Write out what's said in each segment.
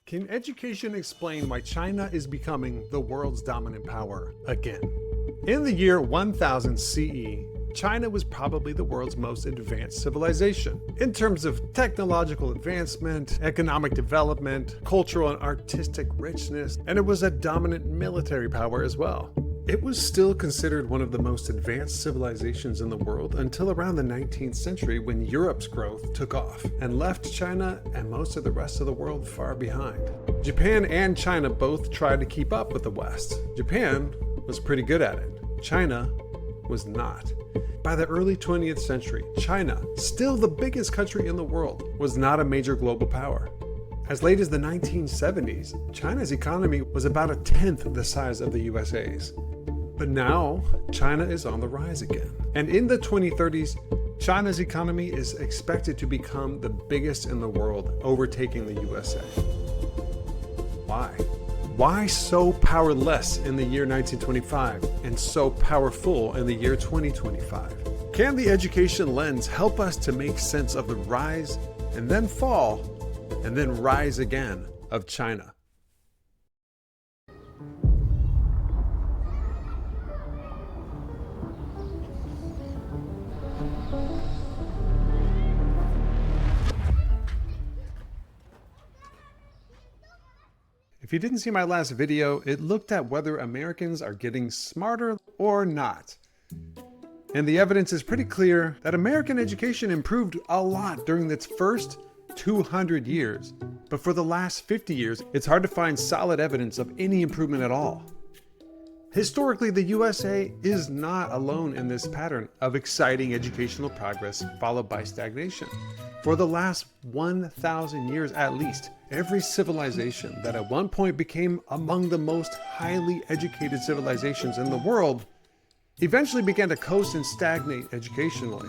Can education explain why China is becoming the world's dominant power again? In the year 1000 CE, China was probably the world's most advanced civilization in terms of technological advancement, economic development, cultural and artistic richness, and it was a dominant military power as well. It was still considered one of the most advanced civilizations in the world until around the 19th century when Europe's growth took off and left China and most of the rest of the world far behind. Japan and China both tried to keep up with the West. Japan was pretty good at it. China was not. By the early 20th century, China, still the biggest country in the world, was not a major global power. As late as the 1970s, China's economy was about a tenth the size of the USA's. But now, China is on the rise again. And in the 2030s, China's economy is expected to become the biggest in the world, overtaking the USA. Why? Why so powerless in the year 1925 and so powerful in the year 2025? Can the education lens help us to make sense of the rise and then fall and then rise again of China? If you didn't see my last video, it looked at whether Americans are getting smarter or not. And the evidence is pretty clear that American education improved a lot during its first 200 years. But for the last 50 years, it's hard to find solid evidence of any improvement at all. Historically, the USA is not alone in this pattern of exciting educational progress followed by stagnation. For the last 1,000 years at least, every civilization that at one point became among the most highly educated civilizations in the world eventually began to coast and stagnate educationally.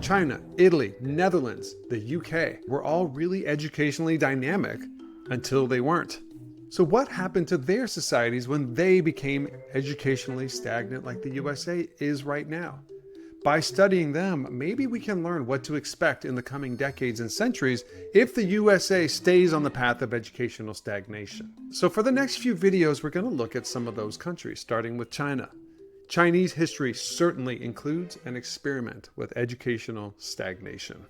China, Italy, Netherlands, the UK were all really educationally dynamic until they weren't. So what happened to their societies when they became educationally stagnant like the USA is right now? By studying them, maybe we can learn what to expect in the coming decades and centuries if the USA stays on the path of educational stagnation. So for the next few videos, we're going to look at some of those countries, starting with China. Chinese history certainly includes an experiment with educational stagnation.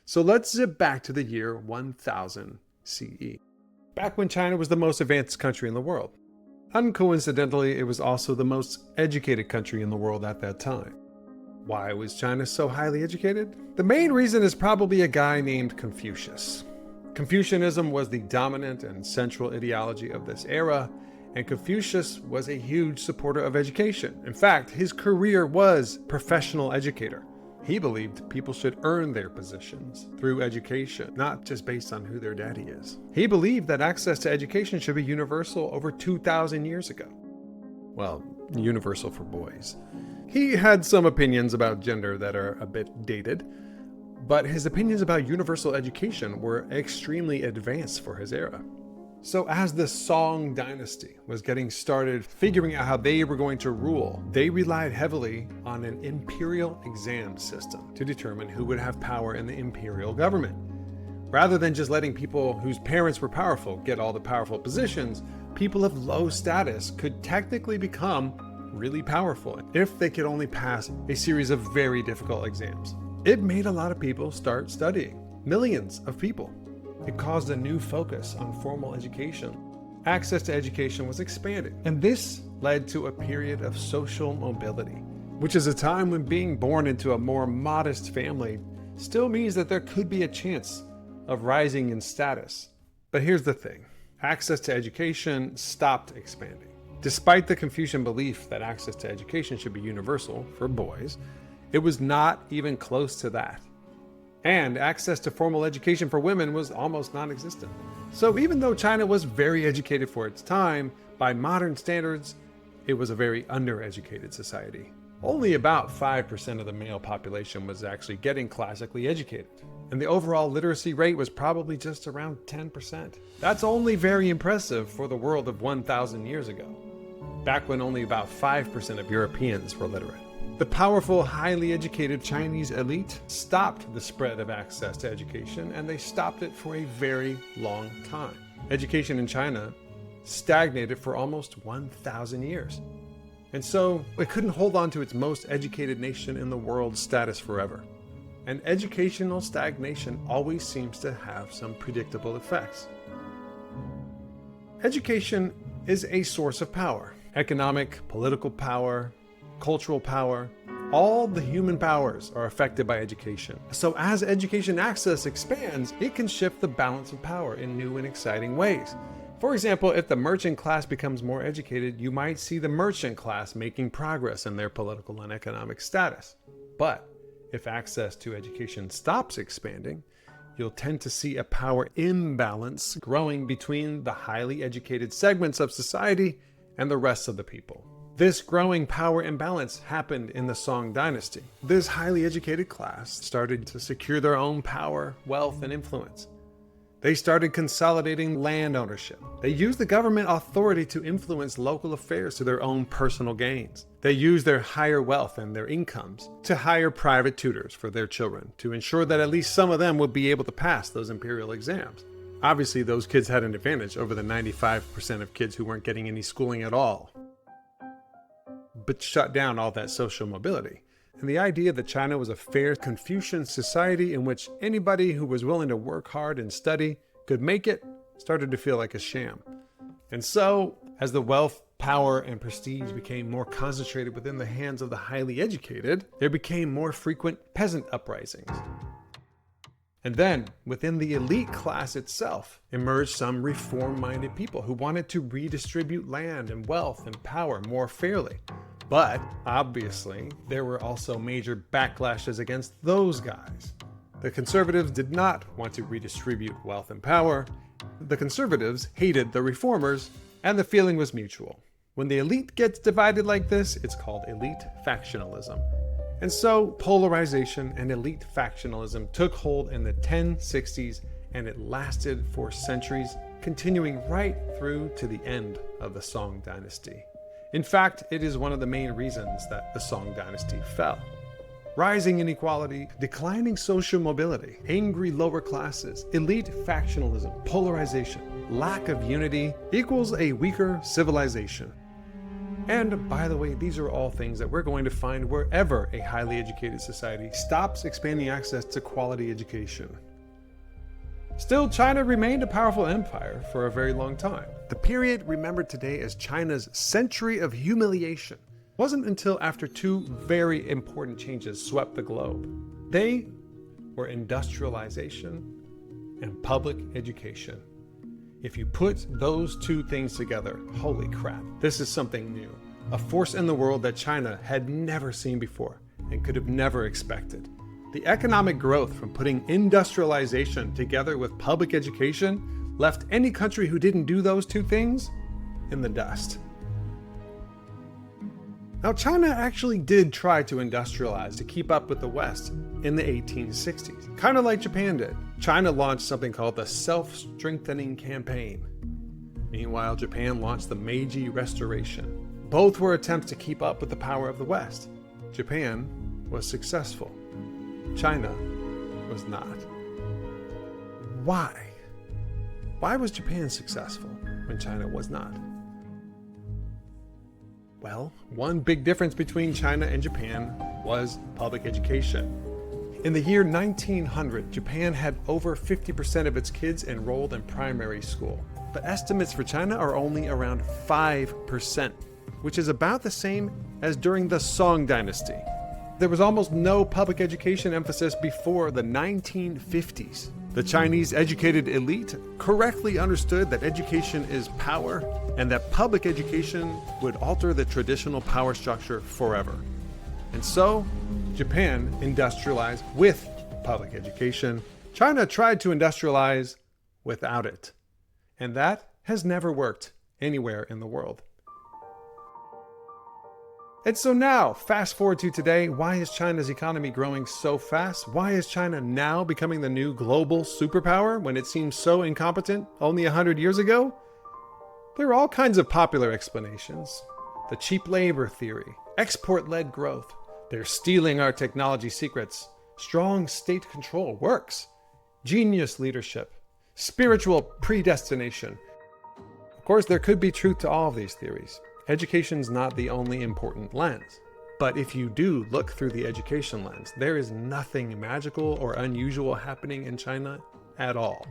So let's zip back to the year 1000 CE, back when China was the most advanced country in the world. Uncoincidentally, it was also the most educated country in the world at that time. Why was China so highly educated? The main reason is probably a guy named Confucius. Confucianism was the dominant and central ideology of this era, and Confucius was a huge supporter of education. In fact, his career was professional educator. He believed people should earn their positions through education, not just based on who their daddy is. He believed that access to education should be universal over 2,000 years ago. Well, universal for boys. He had some opinions about gender that are a bit dated, but his opinions about universal education were extremely advanced for his era. So as the Song dynasty was getting started figuring out how they were going to rule, they relied heavily on an imperial exam system to determine who would have power in the imperial government. Rather than just letting people whose parents were powerful get all the powerful positions, people of low status could technically become really powerful if they could only pass a series of very difficult exams. It made a lot of people start studying, millions of people. It caused a new focus on formal education. Access to education was expanded, and this led to a period of social mobility, which is a time when being born into a more modest family still means that there could be a chance of rising in status. But here's the thing, access to education stopped expanding. Despite the Confucian belief that access to education should be universal for boys, it was not even close to that. And access to formal education for women was almost non-existent. So even though China was very educated for its time, by modern standards, it was a very undereducated society. Only about 5% of the male population was actually getting classically educated, and the overall literacy rate was probably just around 10%. That's only very impressive for the world of 1,000 years ago, back when only about 5% of Europeans were literate. The powerful, highly educated Chinese elite stopped the spread of access to education, and they stopped it for a very long time. Education in China stagnated for almost 1,000 years. And so it couldn't hold on to its most educated nation in the world status forever. And educational stagnation always seems to have some predictable effects. Education is a source of power. Economic, political power, cultural power, all the human powers are affected by education. So as education access expands, it can shift the balance of power in new and exciting ways. For example, if the merchant class becomes more educated, you might see the merchant class making progress in their political and economic status. But if access to education stops expanding, you'll tend to see a power imbalance growing between the highly educated segments of society and the rest of the people. This growing power imbalance happened in the Song dynasty. This highly educated class started to secure their own power, wealth, and influence. They started consolidating land ownership. They used the government authority to influence local affairs to their own personal gains. They used their higher wealth and their incomes to hire private tutors for their children to ensure that at least some of them would be able to pass those imperial exams. Obviously, those kids had an advantage over the 95% of kids who weren't getting any schooling at all, but shut down all that social mobility. And the idea that China was a fair Confucian society in which anybody who was willing to work hard and study could make it started to feel like a sham. And so, as the wealth, power, and prestige became more concentrated within the hands of the highly educated, there became more frequent peasant uprisings. And then, within the elite class itself, emerged some reform-minded people who wanted to redistribute land and wealth and power more fairly. But, obviously, there were also major backlashes against those guys. The conservatives did not want to redistribute wealth and power. The conservatives hated the reformers, and the feeling was mutual. When the elite gets divided like this, it's called elite factionalism. And so, polarization and elite factionalism took hold in the 1060s, and it lasted for centuries, continuing right through to the end of the Song dynasty. In fact, it is one of the main reasons that the Song dynasty fell. Rising inequality, declining social mobility, angry lower classes, elite factionalism, polarization, lack of unity equals a weaker civilization. And by the way, these are all things that we're going to find wherever a highly educated society stops expanding access to quality education. Still, China remained a powerful empire for a very long time. The period remembered today as China's century of humiliation wasn't until after two very important changes swept the globe. They were industrialization and public education. If you put those two things together, holy crap, this is something new. A force in the world that China had never seen before and could have never expected. The economic growth from putting industrialization together with public education left any country who didn't do those two things in the dust. Now, China actually did try to industrialize to keep up with the West in the 1860s, kind of like Japan did. China launched something called the Self-Strengthening Campaign. Meanwhile, Japan launched the Meiji Restoration. Both were attempts to keep up with the power of the West. Japan was successful. China was not. Why? Why was Japan successful when China was not? Well, one big difference between China and Japan was public education. In the year 1900, Japan had over 50% of its kids enrolled in primary school. The estimates for China are only around 5%, which is about the same as during the Song dynasty. There was almost no public education emphasis before the 1950s. The Chinese educated elite correctly understood that education is power and that public education would alter the traditional power structure forever. And so, Japan industrialized with public education. China tried to industrialize without it. And that has never worked anywhere in the world. And so now, fast forward to today, why is China's economy growing so fast? Why is China now becoming the new global superpower when it seemed so incompetent only 100 years ago? There are all kinds of popular explanations. The cheap labor theory, export-led growth, They're stealing our technology secrets. Strong state control works. Genius leadership. Spiritual predestination. Of course, there could be truth to all of these theories. Education's not the only important lens. But if you do look through the education lens, there is nothing magical or unusual happening in China at all.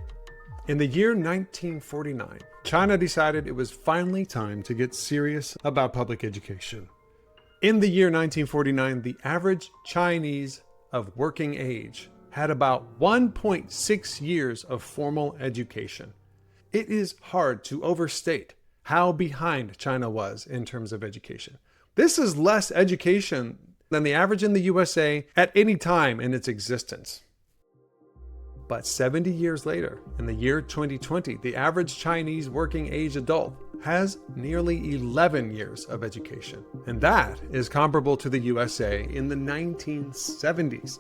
In the year 1949, China decided it was finally time to get serious about public education. In the year 1949, the average Chinese of working age had about 1.6 years of formal education. It is hard to overstate how behind China was in terms of education. This is less education than the average in the USA at any time in its existence. But 70 years later, in the year 2020, the average Chinese working age adult has nearly 11 years of education. And that is comparable to the USA in the 1970s.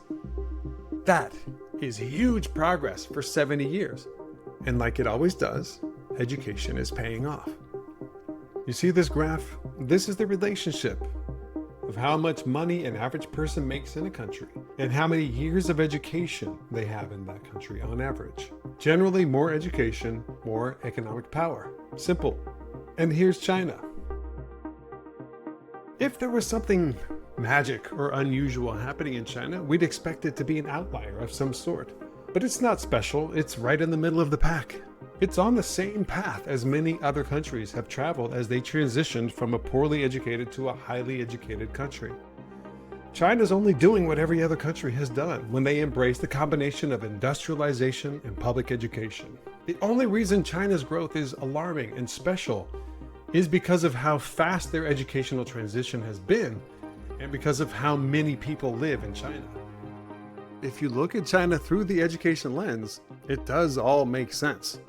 That is huge progress for 70 years. And like it always does, education is paying off. You see this graph? This is the relationship of how much money an average person makes in a country and how many years of education they have in that country on average. Generally, more education, more economic power. Simple. And here's China. If there was something magic or unusual happening in China, we'd expect it to be an outlier of some sort. But it's not special, it's right in the middle of the pack. It's on the same path as many other countries have traveled as they transitioned from a poorly educated to a highly educated country. China's only doing what every other country has done when they embrace the combination of industrialization and public education. The only reason China's growth is alarming and special is because of how fast their educational transition has been and because of how many people live in China. If you look at China through the education lens, it does all make sense.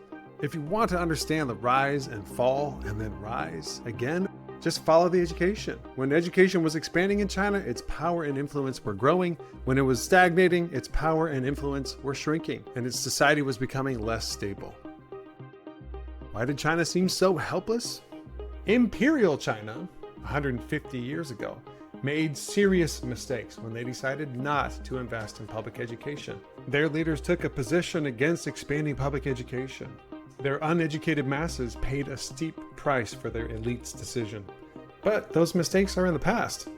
If you want to understand the rise and fall and then rise again, just follow the education. When education was expanding in China, its power and influence were growing. When it was stagnating, its power and influence were shrinking, and its society was becoming less stable. Why did China seem so helpless? Imperial China, 150 years ago, made serious mistakes when they decided not to invest in public education. Their leaders took a position against expanding public education. Their uneducated masses paid a steep price for their elite's decision. But those mistakes are in the past.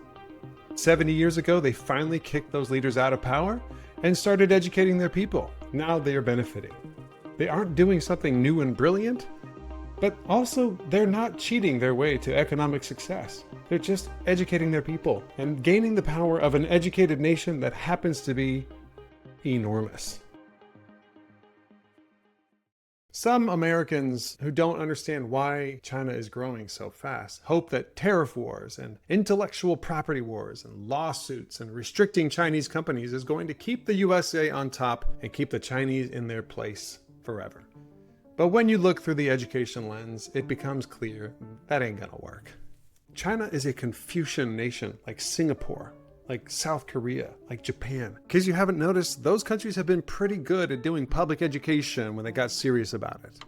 70 years ago, they finally kicked those leaders out of power and started educating their people. Now they are benefiting. They aren't doing something new and brilliant, but also they're not cheating their way to economic success. They're just educating their people and gaining the power of an educated nation that happens to be enormous. Some Americans who don't understand why China is growing so fast hope that tariff wars and intellectual property wars and lawsuits and restricting Chinese companies is going to keep the USA on top and keep the Chinese in their place forever. But when you look through the education lens, it becomes clear that ain't gonna work. China is a Confucian nation like Singapore, like South Korea, like Japan. In case you haven't noticed, those countries have been pretty good at doing public education when they got serious about it.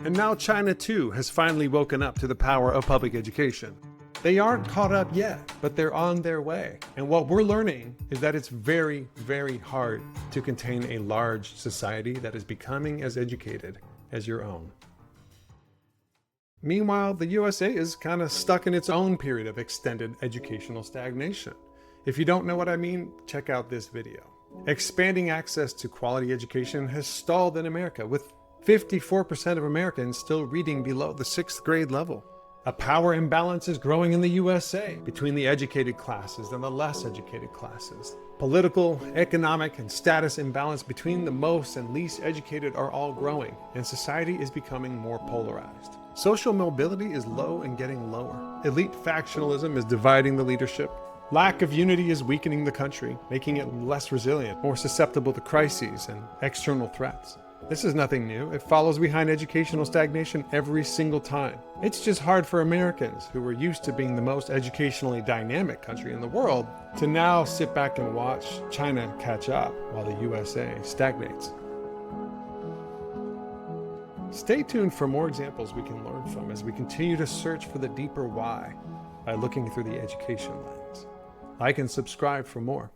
And now China too has finally woken up to the power of public education. They aren't caught up yet, but they're on their way. And what we're learning is that it's very, very hard to contain a large society that is becoming as educated as your own. Meanwhile, the USA is kind of stuck in its own period of extended educational stagnation. If you don't know what I mean, check out this video. Expanding access to quality education has stalled in America, with 54% of Americans still reading below the 6th grade level. A power imbalance is growing in the USA between the educated classes and the less educated classes. Political, economic, and status imbalance between the most and least educated are all growing, and society is becoming more polarized. Social mobility is low and getting lower. Elite factionalism is dividing the leadership. Lack of unity is weakening the country, making it less resilient, more susceptible to crises and external threats. This is nothing new. It follows behind educational stagnation every single time. It's just hard for Americans, who were used to being the most educationally dynamic country in the world, to now sit back and watch China catch up while the USA stagnates. Stay tuned for more examples we can learn from as we continue to search for the deeper why by looking through the education lens. Like and subscribe for more.